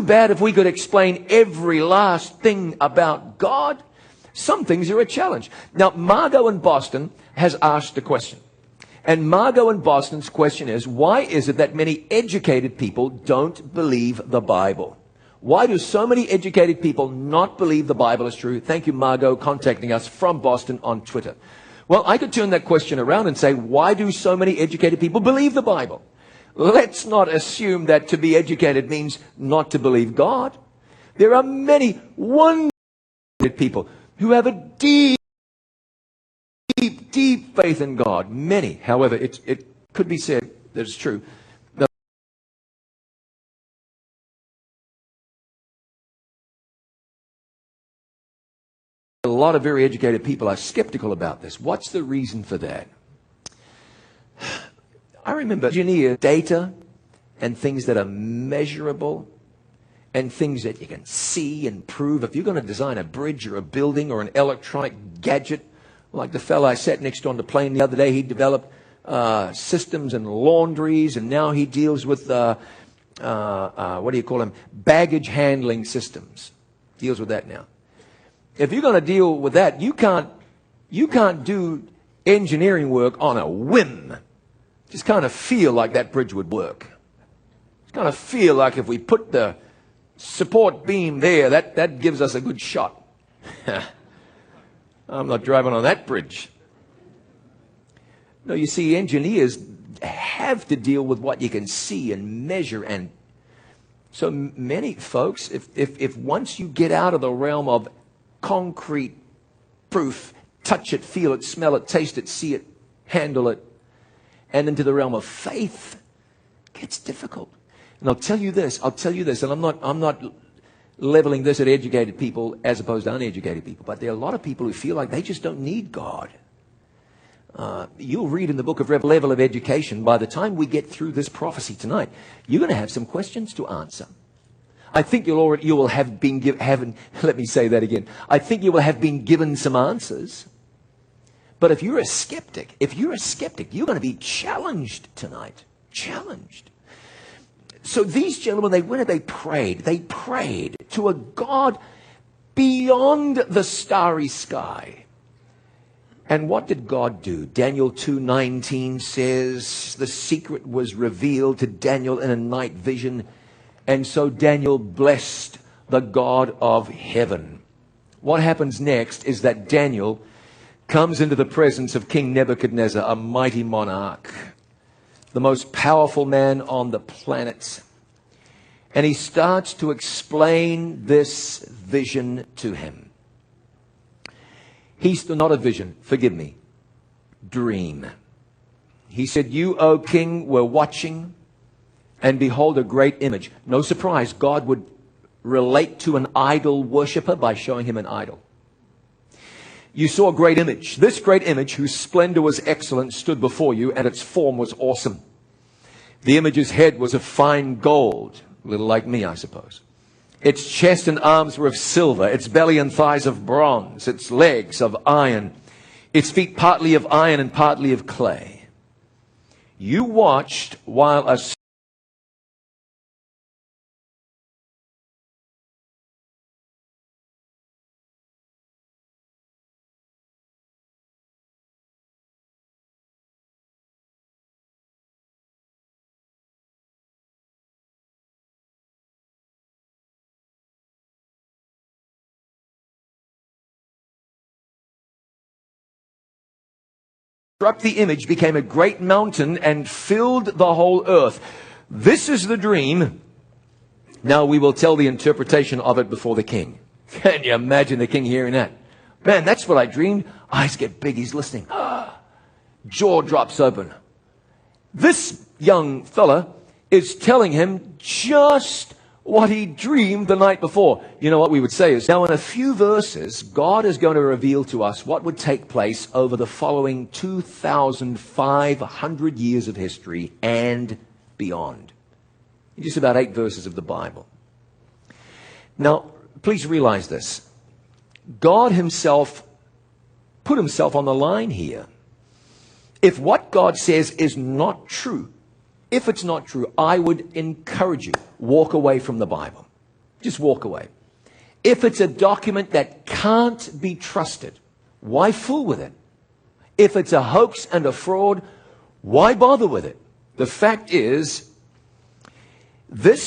bad if we could explain every last thing about God. Some things are a challenge. Now, Margot in Boston has asked a question. And Margot in Boston's question is, why is it that many educated people don't believe the Bible? Why do so many educated people not believe the Bible is true? Thank you, Margot, contacting us from Boston on Twitter. Well, I could turn that question around and say, why do so many educated people believe the Bible? Let's not assume that to be educated means not to believe God. There are many wonderful people who have a deep faith in God. Many. However, it could be said that it's true. A lot of very educated people are skeptical about this. What's the reason for that? I remember engineer data and things that are measurable and things that you can see and prove. If you're going to design a bridge or a building or an electronic gadget, like the fellow I sat next to on the plane the other day, he developed systems and laundries, and now he deals with, what do you call them, baggage handling systems. Deals with that now. If you're going to deal with that, you can't do engineering work on a whim. Just kind of feel like that bridge would work. Just kind of feel like if we put the support beam there, that gives us a good shot. I'm not driving on that bridge. No, you see, engineers have to deal with what you can see and measure. And so many folks, if once you get out of the realm of concrete proof, touch it, feel it, smell it, taste it, see it, handle it, and into the realm of faith, it gets difficult. And I'll tell you this, and I'm not leveling this at educated people as opposed to uneducated people, but there are a lot of people who feel like they just don't need God. You'll read in the book of Revelation, level of education, by the time we get through this prophecy tonight, you're going to have some questions to answer. I think you will have been given, let me say that again. I think you will have been given some answers. But if you're a skeptic, you're going to be challenged tonight. Challenged. So these gentlemen, they prayed. They prayed to a God beyond the starry sky. And what did God do? Daniel 2:19 says, the secret was revealed to Daniel in a night vision. And so Daniel blessed the God of heaven. What happens next is that Daniel comes into the presence of King Nebuchadnezzar, a mighty monarch, the most powerful man on the planet. And he starts to explain this vision to him. He's not a vision, forgive me, dream. He said, you, O king, were watching, and behold a great image. No surprise, God would relate to an idol worshiper by showing him an idol. You saw a great image. This great image, whose splendor was excellent, stood before you, and its form was awesome. The image's head was of fine gold, a little like me, I suppose. Its chest and arms were of silver, its belly and thighs of bronze, its legs of iron, its feet partly of iron and partly of clay. You watched while a struck the image, became a great mountain, and filled the whole earth. This is the dream. Now we will tell the interpretation of it before the king. Can you imagine the king hearing that? Man, that's what I dreamed. Eyes get big, he's listening. Jaw drops open. This young fella is telling him just what he dreamed the night before. You know what we would say is, now in a few verses, God is going to reveal to us what would take place over the following 2,500 years of history and beyond. In just about 8 verses of the Bible. Now, please realize this. God himself put himself on the line here. If what God says is not true, if it's not true, I would encourage you, walk away from the Bible. Just walk away. If it's a document that can't be trusted, why fool with it? If it's a hoax and a fraud, why bother with it? The fact is, this